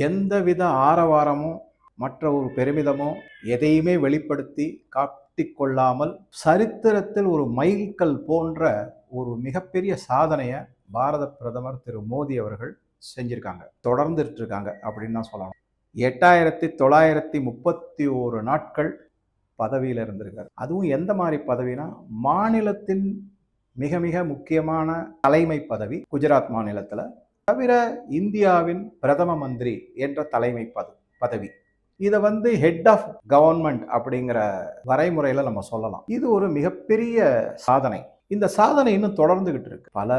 எந்தவித ஆரவாரமும் மற்ற ஒரு பெருமிதமோ எதையுமே வெளிப்படுத்தி காட்டிக்கொள்ளாமல் சரித்திரத்தில் ஒரு மைல்கல் போன்ற ஒரு மிகப்பெரிய சாதனையை பாரத பிரதமர் திரு மோடி அவர்கள் செஞ்சிருக்காங்க, தொடர்ந்துட்டு இருக்காங்க அப்படின்னு தான் சொல்லணும். 8931 நாட்கள் பதவியில் இருந்திருக்காரு. அதுவும் எந்த மாதிரி பதவினா, மாநிலத்தின் மிக மிக முக்கியமான தலைமை பதவி குஜராத் மாநிலத்தில், தவிர இந்தியாவின் பிரதம மந்திரி என்ற தலைமை பதவி. இதை ஹெட் ஆஃப் கவர்மெண்ட் அப்படிங்கிற வரைமுறையில் நம்ம சொல்லலாம். இது ஒரு மிகப்பெரிய சாதனை. இந்த சாதனை இன்னும் தொடர்ந்துகிட்டு இருக்கு. பல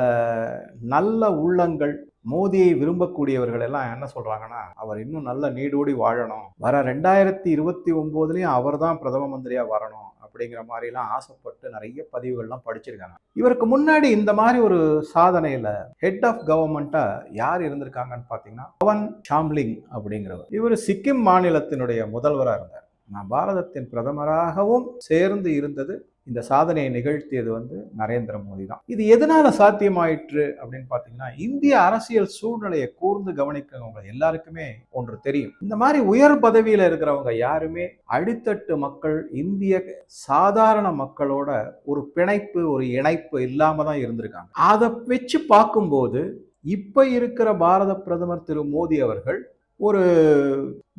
நல்ல உள்ளங்கள், மோடியை விரும்பக்கூடியவர்கள் எல்லாம் என்ன சொல்றாங்கன்னா, அவர் இன்னும் நல்ல நீடோடி வாழணும், வர 2029லயும் அவர் தான் பிரதம மந்திரியா வரணும் அப்படிங்கிற மாதிரிலாம் ஆசைப்பட்டு நிறைய பதிவுகள்லாம் படிச்சிருக்காங்க. இவருக்கு முன்னாடி இந்த மாதிரி ஒரு சாதனையில ஹெட் ஆஃப் கவர்மெண்டா யார் இருந்திருக்காங்கன்னு பார்த்தீங்கன்னா, பவன் சாம்லிங் அப்படிங்கிறவர். இவர் சிக்கிம் மாநிலத்தினுடைய முதல்வராக இருந்தார். நான் பாரதத்தின் பிரதமராகவும் சேர்ந்து இருந்தது, இந்த சாதனையை நிகழ்த்தியது நரேந்திர மோடி தான். இது எதனால சாத்தியமாயிற்று அப்படின்னு பார்த்தீங்கன்னா, இந்திய அரசியல் சூழ்நிலையை கூர்ந்து கவனிக்கிறவங்க எல்லாருக்குமே ஒன்று தெரியும். இந்த மாதிரி உயர் பதவியில் இருக்கிறவங்க யாருமே அடித்தட்டு மக்கள், இந்திய சாதாரண மக்களோட ஒரு பிணைப்பு, ஒரு இணைப்பு இல்லாம தான் இருந்திருக்காங்க. அதை வச்சு பார்க்கும்போது இப்ப இருக்கிற பாரத பிரதமர் திரு மோடி அவர்கள் ஒரு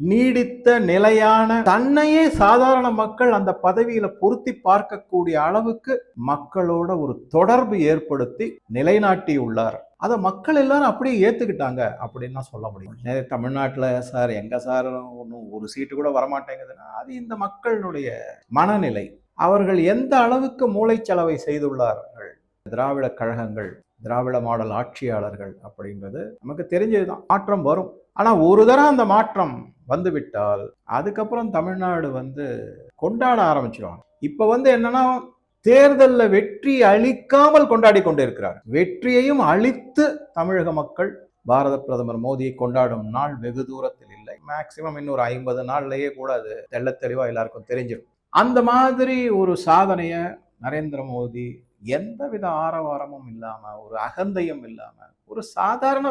நீடித்த நிலையான, தன்னையே சாதாரண மக்கள் அந்த பதவியில பொருத்தி பார்க்கக்கூடிய அளவுக்கு மக்களோட ஒரு தொடர்பு ஏற்படுத்தி நிலைநாட்டி உள்ளார். அதை மக்கள் எல்லாரும் அப்படியே ஏத்துக்கிட்டாங்க அப்படின்னு தான் சொல்ல முடியும். தமிழ்நாட்டில் சார் எங்க சார் ஒன்றும் ஒரு சீட்டு கூட வரமாட்டேங்குதுன்னா, அது இந்த மக்களுடைய மனநிலை. அவர்கள் எந்த அளவுக்கு மூளைச்சலவை செய்துள்ளார்கள், திராவிட கழகங்கள், திராவிட மாடல் ஆட்சியாளர்கள் அப்படின்றது நமக்கு தெரிஞ்சதுதான். மாற்றம் வரும். ஆனா ஒரு தரம் அந்த மாற்றம் வந்துவிட்டால் அதுக்கப்புறம் தமிழ்நாடு கொண்டாட ஆரம்பிச்சிருவாங்க. இப்ப என்னன்னா, தேர்தலில் வெற்றி அளிக்காமல் கொண்டாடி கொண்டு இருக்கிறார். வெற்றியையும் அளித்து தமிழக மக்கள் பாரத பிரதமர் மோடியை கொண்டாடும் நாள் வெகு தூரத்தில் இல்லை. மேக்சிமம் இன்னொரு 50 நாள்லயே கூட அது தெள்ள தெளிவா எல்லாருக்கும் தெரிஞ்சிடும். அந்த மாதிரி ஒரு சாதனைய நரேந்திர மோடி எந்தவித ஆரவாரமும் இல்லாம, ஒரு அகந்தையும் இல்லாம, ஒரு சாதாரண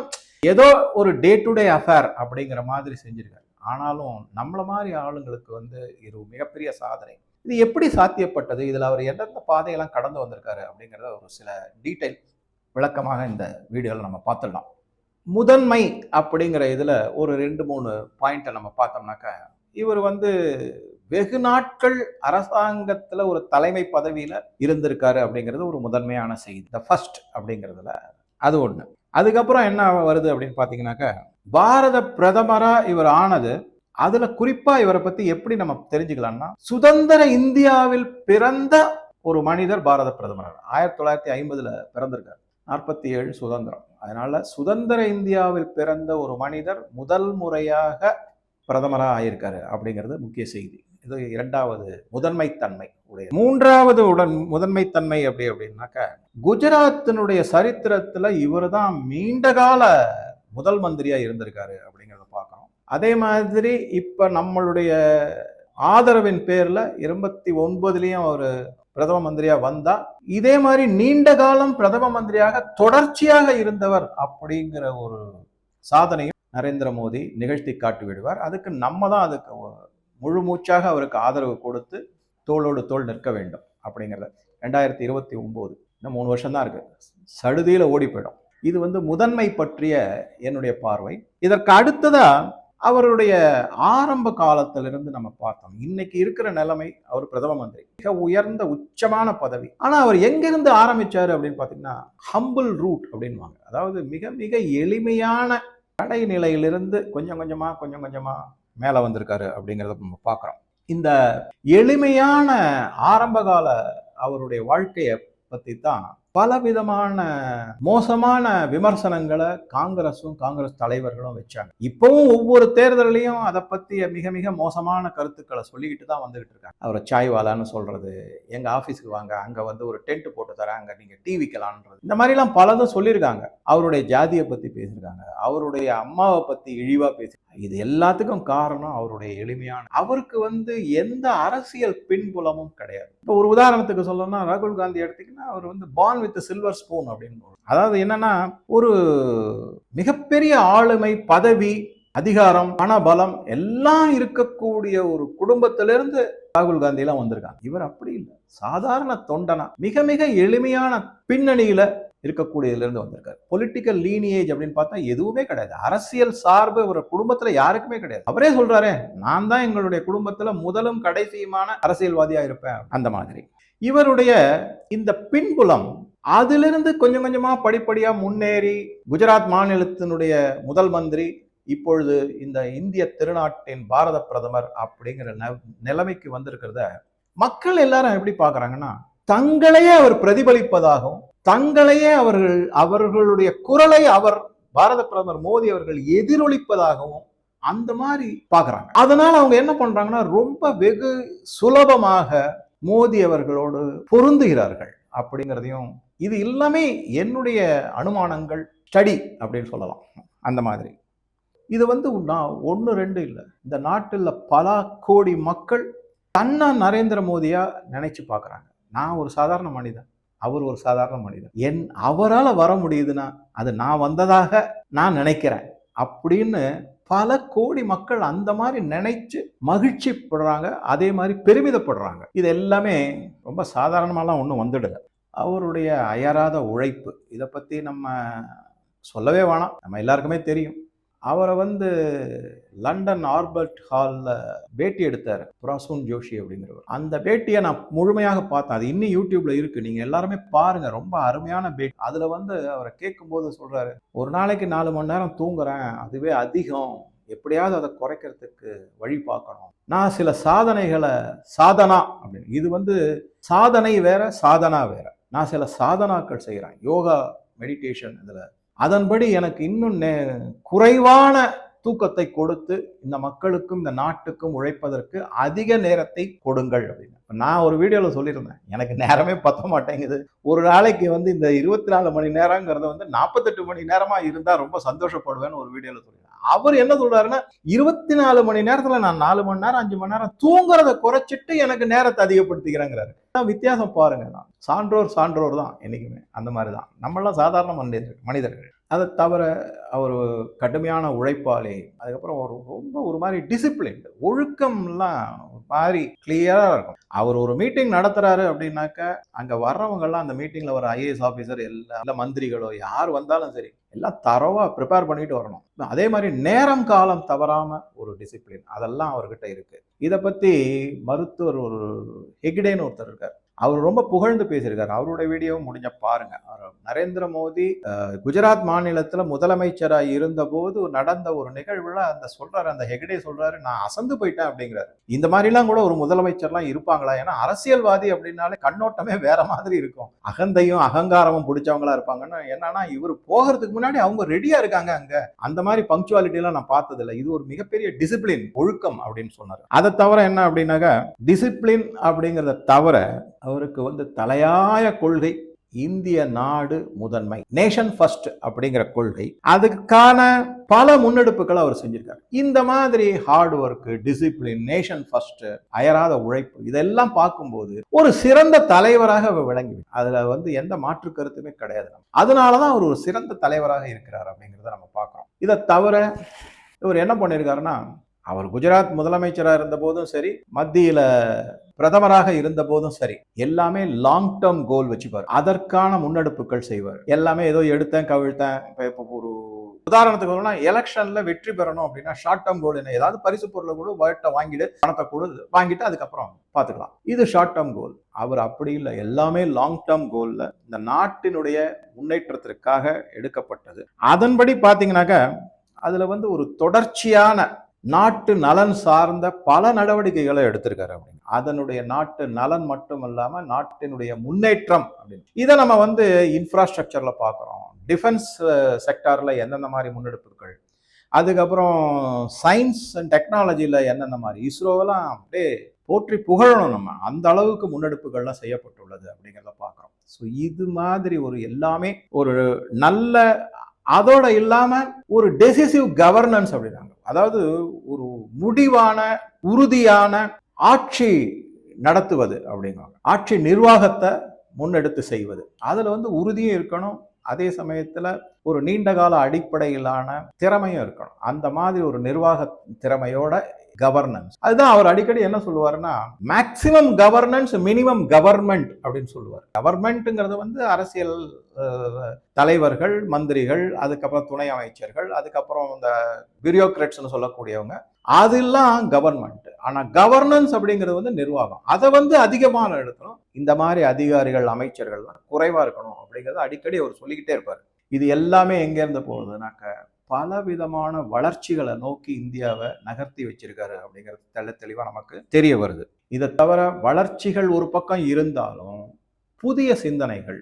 ஏதோ ஒரு டே டு டே அஃபேர் அப்படிங்கிற மாதிரி செஞ்சிருக்காரு. ஆனாலும் நம்மள மாதிரி ஆளுங்களுக்கு இது மிகப்பெரிய சாதனை. இது எப்படி சாத்தியப்பட்டது, இதுல அவர் எந்தெந்த பாதையெல்லாம் கடந்து வந்திருக்காரு அப்படிங்கிறத ஒரு சில டீட்டெயில் விளக்கமாக இந்த வீடியோவில் நம்ம பார்த்துடலாம். முதன்மை அப்படிங்கிற இதுல ஒரு 2-3 பாயிண்ட்டை நம்ம பார்த்தோம்னாக்க, இவர் வெகு நாட்கள் அரசாங்கத்துல ஒரு தலைமை பதவியில இருந்திருக்காரு அப்படிங்கிறது ஒரு முதன்மையான செய்தி. த ஃபர்ஸ்ட் அப்படிங்கிறதுல அது ஒண்ணு. அதுக்கப்புறம் என்ன வருது அப்படின்னு பாத்தீங்கன்னாக்க, பாரத பிரதமரா இவர் ஆனது, அதுல குறிப்பா இவரை பத்தி எப்படி நம்ம தெரிஞ்சுக்கலாம்னா, சுதந்திர இந்தியாவில் பிறந்த ஒரு மனிதர் பாரத பிரதமர். 1950ல பிறந்திருக்காரு. 47 சுதந்திரம். அதனால சுதந்திர இந்தியாவில் பிறந்த ஒரு மனிதர் முதல் முறையாக பிரதமராக ஆயிருக்காரு அப்படிங்கிறது முக்கிய செய்தி. இது இரண்டாவது முதன்மைத்தன்மை உடைய. மூன்றாவது முதன்மைத்தன்மை அப்படின்னாக்க, குஜராத்தினுடைய சரித்திரத்துல இவர் தான் நீண்ட கால முதல் மந்திரியா இருந்திருக்காரு அப்படிங்கிறத பார்க்கணும். அதே மாதிரி இப்ப நம்மளுடைய ஆதரவின் பேர்ல 89லயும் அவர் பிரதம மந்திரியா வந்தா, இதே மாதிரி நீண்ட காலம் பிரதம மந்திரியாக தொடர்ச்சியாக இருந்தவர் அப்படிங்கிற ஒரு சாதனையும் நரேந்திர மோடி நிகழ்த்தி காட்டி விடுவார். அதுக்கு நம்ம தான் அதுக்கு முழு மூச்சாக அவருக்கு ஆதரவு கொடுத்து தோளோடு தோள் நிற்க வேண்டும் அப்படிங்கிறத. 2029 இன்னும் 3 வருஷம் தான் இருக்கு, சடுதியில ஓடி போயிடும். இது முதன்மை பற்றிய என்னுடைய பார்வை. இதற்கு அடுத்ததா அவருடைய ஆரம்ப காலத்திலிருந்து நம்ம பார்த்தோம். இன்னைக்கு இருக்கிற நிலைமை, அவர் பிரதம மந்திரி, மிக உயர்ந்த உச்சமான பதவி. ஆனா அவர் எங்கிருந்து ஆரம்பிச்சாரு அப்படின்னு பாத்தீங்கன்னா, ஹம்பிள் ரூட் அப்படின்வாங்க. அதாவது மிக மிக எளிமையான கடைநிலையிலிருந்து கொஞ்சம் கொஞ்சமா மேல வந்திருக்காரு அப்படிங்கிறத நம்ம பார்க்கிறோம். இந்த எளிமையான ஆரம்பகால அவருடைய வாழ்க்கையை பத்தி தான் பலவிதமான மோசமான விமர்சனங்களை காங்கிரஸும் காங்கிரஸ் தலைவர்களும் வச்சாங்க. இப்பவும் ஒவ்வொரு தேர்தலையும் அதை பத்தி மிக மிக மோசமான கருத்துக்களை சொல்லிக்கிட்டு தான் வந்துகிட்டு இருக்காங்க. அவரை சாய்வாலான்னு சொல்றது, எங்க ஆபீஸ்க்கு வாங்க, அங்க ஒரு டென்ட் போட்டு தரேன், அங்க நீங்க டிவிக்கலான்றது, இந்த மாதிரி எல்லாம் பலதும் சொல்லியிருக்காங்க. அவருடைய ஜாதியை பத்தி பேசியிருக்காங்க, அவருடைய அம்மாவை பத்தி இழிவா பேசி. இது எல்லாத்துக்கும் காரணம் அவருடைய எளிமையான, அவருக்கு எந்த அரசியல் பின்புலமும் கிடையாது. இப்போ ஒரு உதாரணத்துக்கு சொல்லணும்னா, ராகுல் காந்தி எடுத்தீங்கன்னா, அவர் பார்ன் வித் சில்வர் ஸ்பூன் அப்படின்னு. அதாவது என்னன்னா, ஒரு மிகப்பெரிய ஆளுமை பதவி, அதிகாரம், பணபலம் எல்லாம் இருக்கக்கூடிய ஒரு குடும்பத்திலிருந்து ராகுல் காந்தி எல்லாம் வந்திருக்காங்க. இவர் அப்படி இல்லை, சாதாரண தொண்டனா மிக மிக எளிமையான பின்னணியில இருக்கக்கூடியதுல இருந்து வந்திருக்காரு. பொலிட்டிக்கல் லீனியேஜ் அப்படின்னு பார்த்தா எதுவுமே கிடையாது. அரசியல் சார்பு ஒரு குடும்பத்துல யாருக்குமே கிடையாது. அவரே சொல்றாரு, நான் தான் எங்களுடைய குடும்பத்துல முதலும் கடைசியுமான அரசியல்வாதியா இருப்பேன். அந்த மாதிரி இவருடைய இந்த பின்புலம் அதிலிருந்து கொஞ்சம் கொஞ்சமா படிப்படியா முன்னேறி குஜராத் மாநிலத்தினுடைய முதல் மந்திரி, இப்பொழுது இந்த இந்திய திருநாட்டின் பாரத பிரதமர் அப்படிங்கிற நிலைமைக்கு வந்திருக்கிறத மக்கள் எல்லாரும் எப்படி பாக்குறாங்கன்னா, தங்களையே அவர் பிரதிபலிப்பதாகவும், தங்களையே அவர்களுடைய குரலை பாரத பிரதமர் மோடி அவர்கள் எதிரொலிப்பதாகவும் அந்த மாதிரி பாக்குறாங்க. அதனால அவங்க என்ன பண்றாங்கன்னா, ரொம்ப வெகு சுலபமாக மோடி அவர்களோடு பொருந்துகிறார்கள் அப்படிங்கிறதையும், இது எல்லாமே என்னுடைய அனுமானங்கள், ஸ்டடி அப்படின்னு சொல்லலாம். அந்த மாதிரி இது நான் 1-2 இல்லை, இந்த நாட்டில் பல கோடி மக்கள் தன்னை நரேந்திர மோடியா நினைச்சு பார்க்குறாங்க. நான் ஒரு சாதாரண மனிதன், அவர் ஒரு சாதாரண மனிதன், அவரால் வர முடியுதுன்னா அது நான் வந்ததாக நான் நினைக்கிறேன் அப்படின்னு பல கோடி மக்கள் அந்த மாதிரி நினைச்சு மகிழ்ச்சி படுறாங்க, அதே மாதிரி பெருமிதப்படுறாங்க. இது எல்லாமே ரொம்ப சாதாரணமாலாம் ஒன்றும் வந்துடுது. அவருடைய அயராத உழைப்பு, இதை பற்றி நம்ம சொல்லவே வேணாம், நம்ம எல்லாருக்குமே தெரியும். அவரை லண்டன் ஆல்பர்ட் ஹாலில் பேட்டி எடுத்தார் பிரசூன் ஜோஷி அப்படிங்கிறவர். அந்த பேட்டியை நான் முழுமையாக பார்த்தேன், அது இன்னும் யூடியூப்ல இருக்கு, நீங்க எல்லாருமே பாருங்க, ரொம்ப அருமையான பேட்டி. அதுல அவரை கேட்கும்போது சொல்றாரு, ஒரு நாளைக்கு 4 மணி நேரம் தூங்குறேன், அதுவே அதிகம், எப்படியாவது அதை குறைக்கிறதுக்கு வழி பார்க்கணும். நான் சில சாதனா அப்படின்னு, இது சாதனை வேற சாதனா வேற. நான் சில சாதனாக்கள் செய்கிறேன், யோகா, மெடிடேஷன், இதில் அதன்படி எனக்கு இன்னும் குறைவான தூக்கத்தை கொடுத்து இந்த மக்களுக்கும் இந்த நாட்டுக்கும் உழைப்பதற்கு அதிக நேரத்தை கொடுங்கள் அப்படின்னு நான் ஒரு வீடியோவில் சொல்லியிருந்தேன். எனக்கு நேரமே பத்த மாட்டேங்குது, ஒரு நாளைக்கு இந்த 24 மணி நேரங்கிறது 48 மணி நேரமா இருந்தா ரொம்ப சந்தோஷப்படுவேன்னு ஒரு வீடியோவில் சொல்லியிருந்தேன். அவர் என்ன சொல்றாருன்னா, 24 மணி நேரத்துல நான் 4 மணி நேரம் 5 மணி நேரம் தூங்குறத குறைச்சிட்டு எனக்கு நேரத்தை அதிகப்படுத்திக்கிறேங்கிறாரு. வித்தியாசம் பாருங்க. தான் சான்றோர் தான் என்னைக்குமே, அந்த மாதிரி தான். நம்மளாம் சாதாரண மனிதர்கள். அதை தவிர அவர் கடுமையான உழைப்பாளி, அதுக்கப்புறம் ரொம்ப ஒரு மாதிரி டிசிப்ளின், ஒழுக்கம்லாம் ஒரு மாதிரி கிளியரா இருக்கும். அவர் ஒரு மீட்டிங் நடத்துறாரு அப்படின்னாக்க அங்க வர்றவங்கெல்லாம், அந்த மீட்டிங்ல ஒரு ஐஏஎஸ் ஆஃபீஸர், எல்லா மந்திரிகளோ யார் வந்தாலும் சரி, எல்லாம் தரவா ப்ரிப்பேர் பண்ணிட்டு வரணும். அதே மாதிரி நேரம் காலம் தவறாம ஒரு டிசிப்ளின், அதெல்லாம் அவர்கிட்ட இருக்கு. இதை பத்தி மருத்துவர் ஒரு ஹெக்டேன்னு ஒருத்தர் இருக்கார், அவர் ரொம்ப புகழ்ந்து பேசியிருக்காரு. அவருடைய வீடியோ முடிஞ்ச பாருங்க. நரேந்திர மோடி குஜராத் மாநிலத்துல முதலமைச்சராக இருந்த போது நடந்த ஒரு நிகழ்வுல அந்த ஹெக்டே சொல்றாரு, நான் அசந்து போயிட்டேன் அப்படிங்கிறாரு. இந்த மாதிரிலாம் கூட ஒரு முதலமைச்சர்லாம் இருப்பாங்களா? ஏன்னா அரசியல்வாதி அப்படின்னாலே கண்ணோட்டமே வேற மாதிரி இருக்கும், அகந்தையும் அகங்காரமும் பிடிச்சவங்களா இருப்பாங்கன்னா. என்னன்னா, இவர் போகிறதுக்கு முன்னாடி அவங்க ரெடியா இருக்காங்க அங்க. அந்த மாதிரி பங்க்சுவாலிட்டி எல்லாம் நான் பார்த்ததில்லை. இது ஒரு மிகப்பெரிய டிசிப்ளின், ஒழுக்கம் அப்படின்னு சொன்னாரு. அதை தவிர என்ன அப்படின்னாக்க, டிசிப்ளின் அப்படிங்கிறத தவிர அவருக்கு தலையாய கொள்கை இந்திய நாடு முதன்மை, நேஷன் ஃபர்ஸ்ட் அப்படிங்கிற கொள்கை. அதுக்கான பல முன்னெடுப்புகளை அவர் செஞ்சிருக்காரு. இந்த மாதிரி hard work, discipline, nation first, அயராத உழைப்பு, இதெல்லாம் பார்க்கும்போது ஒரு சிறந்த தலைவராக அவர் விளங்கி, அதுல எந்த மாற்று கருத்துமே கிடையாது. அதனாலதான் அவர் ஒரு சிறந்த தலைவராக இருக்கிறார் அப்படிங்கிறத நம்ம பார்க்கிறோம். இதை தவிர இவர் என்ன பண்ணியிருக்காருன்னா, அவர் குஜராத் முதலமைச்சராக இருந்த போதும் சரி, மத்தியில பிரதமராக இருந்த போதும் சரி, எல்லாமே லாங் டேர்ம் கோல் வச்சுப்பார், அதற்கான முன்னெடுப்புகள் செய்வார். எல்லாமே ஏதோ எடுத்தேன் கவிழ்த்தேன். இப்போ ஒரு உதாரணத்துக்கு எலெக்ஷன்ல வெற்றி பெறணும் அப்படின்னா ஷார்ட் டேர்ம் கோல் என்ன, ஏதாவது பரிசு பொருளை கூட வாங்கிட்டு, பணத்தை கூட வாங்கிட்டு அதுக்கப்புறம் பார்த்துக்கலாம், இது ஷார்ட் டேர்ம் கோல். அவர் அப்படி இல்லை, எல்லாமே லாங் டேர்ம் கோல்ல இந்த நாட்டினுடைய முன்னேற்றத்திற்காக எடுக்கப்பட்டது. அதன்படி பார்த்தீங்கன்னாக்க அதுல ஒரு தொடர்ச்சியான நாட்டு நலன் சார்ந்த பல நடவடிக்கைகளை எடுத்திருக்காரு அப்படின்னு. அதனுடைய நாட்டு நலன் மட்டும் இல்லாம நாட்டினுடைய முன்னேற்றம் அப்படின்னு இதை நம்ம இன்ஃப்ராஸ்ட்ரக்சர்ல பார்க்குறோம். டிஃபென்ஸ் செக்டார்ல எந்தெந்த மாதிரி முன்னெடுப்புகள், அதுக்கப்புறம் சயின்ஸ் அண்ட் டெக்னாலஜியில் என்னென்ன மாதிரி, இஸ்ரோவெல்லாம் அப்படியே போற்றி புகழணும் நம்ம, அந்த அளவுக்கு முன்னெடுப்புகள்லாம் செய்யப்பட்டுள்ளது அப்படிங்கிறத பார்க்குறோம். ஸோ இது மாதிரி ஒரு எல்லாமே ஒரு நல்ல, அதோட இல்லாம ஒரு டெசிசிவ் கவர்னன்ஸ் அப்படின்னாங்க, அதாவது ஒரு முடிவான உறுதியான ஆட்சி நடத்துவது அப்படிங்கிறாங்க. ஆட்சி நிர்வாகத்தை முன்னெடுத்து செய்வது, அதுல உறுதியும் இருக்கணும், அதே சமயத்துல ஒரு நீண்ட கால அடிப்படையிலான திறமையும் இருக்கணும். அந்த மாதிரி ஒரு நிர்வாக திறமையோட கவர்னன்ஸ். அதுதான் அவர் அடிக்கடி என்ன சொல்லுவாருன்னா, மேக்சிமம் கவர்னன்ஸ் மினிமம் கவர்மெண்ட் அப்படின்னு சொல்லுவார். கவர்மெண்ட்ங்கிறது வந்து அரசியல் தலைவர்கள், மந்திரிகள், அதுக்கப்புறம் துணை அமைச்சர்கள், அதுக்கப்புறம் இந்த பியூரோக்ராட்ஸ்னு சொல்லக்கூடியவங்க, அதெல்லாம் கவர்மெண்ட். ஆனா கவர்னன்ஸ் அப்படிங்கிறது வந்து நிர்வாகம். அதை வந்து அதிகமான எடுக்கணும். இந்த மாதிரி அதிகாரிகள், அமைச்சர்கள்லாம் குறைவா இருக்கணும் அப்படிங்கறத அடிக்கடி அவர் சொல்லிக்கிட்டே இருப்பார். இது எல்லாமே எங்க இருந்து போகுதுனாக்க, பல விதமான வளர்ச்சிகளை நோக்கி இந்தியாவை நகர்த்தி வச்சிருக்காரு அப்படிங்கிறது தெள்ள தெளிவா நமக்கு தெரிய வருது. இதை தவிர வளர்ச்சிகள் ஒரு பக்கம் இருந்தாலும் புதிய சிந்தனைகள்,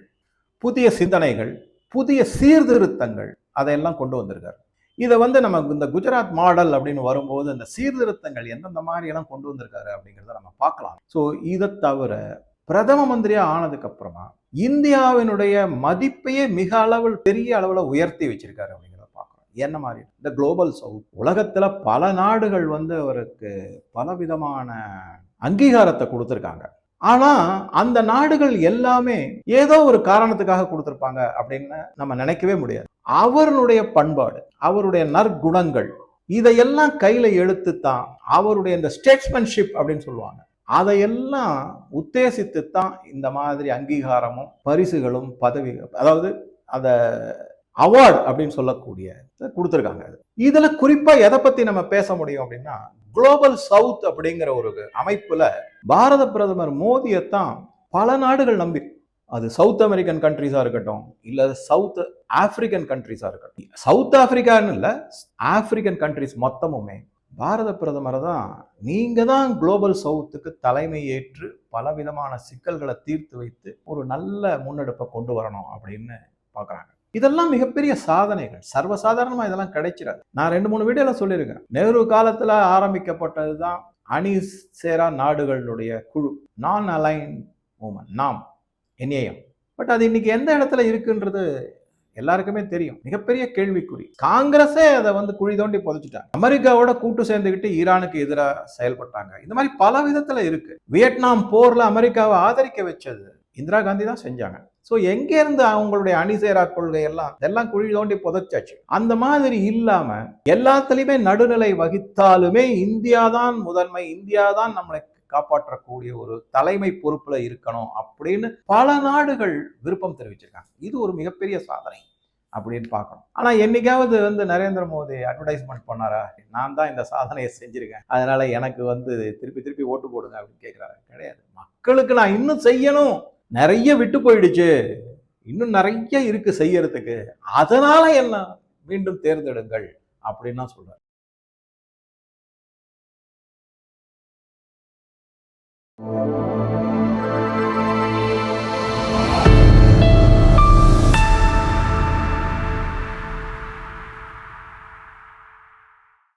புதிய சீர்திருத்தங்கள் அதையெல்லாம் கொண்டு வந்திருக்காரு. இதை வந்து நம்ம இந்த குஜராத் மாடல் அப்படின்னு வரும்போது இந்த சீர்திருத்தங்கள் எந்தெந்த மாதிரி எல்லாம் கொண்டு வந்திருக்காரு அப்படிங்கிறத நம்ம பார்க்கலாம். ஸோ இதை தவிர பிரதம மந்திரியா ஆனதுக்கு அப்புறமா இந்தியாவினுடைய மதிப்பையே மிக அளவில் பெரிய அளவில் உயர்த்தி வச்சிருக்காரு அப்படிங்கிறத பார்க்கலாம். என்ன மாதிரி இந்த குளோபல் சவுத் உலகத்துல பல நாடுகள் வந்து அவருக்கு பலவிதமான அங்கீகாரத்தை கொடுத்துருக்காங்க. ஆனா அந்த நாடுகள் எல்லாமே ஏதோ ஒரு காரணத்துக்காக கொடுத்திருப்பாங்க அப்படின்னு நம்ம நினைக்கவே முடியாது. அவருடைய பண்பாடு, அவருடைய நற்குணங்கள், இதையெல்லாம் கையில எடுத்துத்தான் அவருடைய இந்த ஸ்டேட்ஸ்மேன்ஷிப் அப்படின்னு சொல்லுவாங்க, அதையெல்லாம் உத்தேசித்துத்தான் இந்த மாதிரி அங்கீகாரமும் பரிசுகளும் பதவிகள், அதாவது அத அவார்டு அப்படின்னு சொல்லக்கூடிய கொடுத்துருக்காங்க. இதுல குறிப்பா எதை பத்தி நம்ம பேச முடியும் அப்படின்னா, குளோபல் சவுத் அப்படிங்கிற ஒரு அமைப்புல பாரத பிரதமர் மோடியைத்தான் பல நாடுகள் நம்பி, அது சவுத் அமெரிக்கன் கண்ட்ரிஸா இருக்கட்டும், இல்ல சவுத் ஆப்பிரிக்கன் கண்ட்ரிஸா இருக்கட்டும், சவுத் ஆப்பிரிக்கான்னு இல்ல ஆப்பிரிக்கன் கண்ட்ரிஸ் மொத்தமுமே பாரத பிரதமரை தான், நீங்க தான் குளோபல் சவுத்துக்கு தலைமை ஏற்று பலவிதமான சிக்கல்களை தீர்த்து வைத்து ஒரு நல்ல முன்னெடுப்பை கொண்டு வரணும் அப்படின்னு பாக்குறாங்க. இதெல்லாம் மிகப்பெரிய சாதனைகள். சர்வசாதாரணமா இதெல்லாம் கிடைச்சிடாது. நான் 2-3 வீடியோல சொல்லியிருக்கேன். நேரு காலத்துல ஆரம்பிக்கப்பட்டதுதான் அணி சேரா நாடுகளுடைய குழு, நான் அலைன் மூமெண்ட், நாம் NAM. பட் அது இன்னைக்கு எந்த இடத்துல இருக்குன்றது எல்லாருக்குமே தெரியும். மிகப்பெரிய கேள்விக்குறி. காங்கிரஸே அதை வந்து குழி தோண்டி புதைச்சிட்டாங்க. அமெரிக்காவோட கூட்டு சேர்ந்துக்கிட்டு ஈரானுக்கு எதிராக செயல்பட்டாங்க. இந்த மாதிரி பல விதத்துல இருக்கு. வியட்நாம் போர்ல அமெரிக்காவை ஆதரிக்க வச்சது இந்திரா காந்தி தான் செஞ்சாங்க. ஸோ எங்க இருந்து அவங்களுடைய அணிசேரா கொள்கை எல்லாம் குழி தோண்டி புதைச்சாச்சு. அந்த மாதிரி இல்லாம எல்லாத்துலயுமே நடுநிலை வகித்தாலுமே இந்தியா தான் முதன்மை, இந்தியா தான் நம்மளை காப்பாற்றக்கூடிய ஒரு தலைமை பொறுப்புல இருக்கணும் அப்படின்னு பல நாடுகள் விருப்பம் தெரிவிச்சிருக்காங்க. இது ஒரு மிகப்பெரிய சாதனை அப்படின்னு பார்க்கணும். ஆனா என்னைக்காவது வந்து நரேந்திர மோடி அட்வர்டைஸ்மெண்ட் பண்ணாரா, நான் தான் இந்த சாதனையை செஞ்சிருக்கேன், அதனால எனக்கு வந்து திருப்பி ஓட்டு போடுங்க அப்படின்னு கேட்கிறாரு? கிடையாது. மக்களுக்கு நான் இன்னும் செய்யணும், நிறைய விட்டு போயிடுச்சு, இன்னும் நிறைய இருக்கு செய்யறதுக்கு, அதனால என்ன மீண்டும் தேர்ந்தெடுங்கள் அப்படின்னு சொல்றாரு.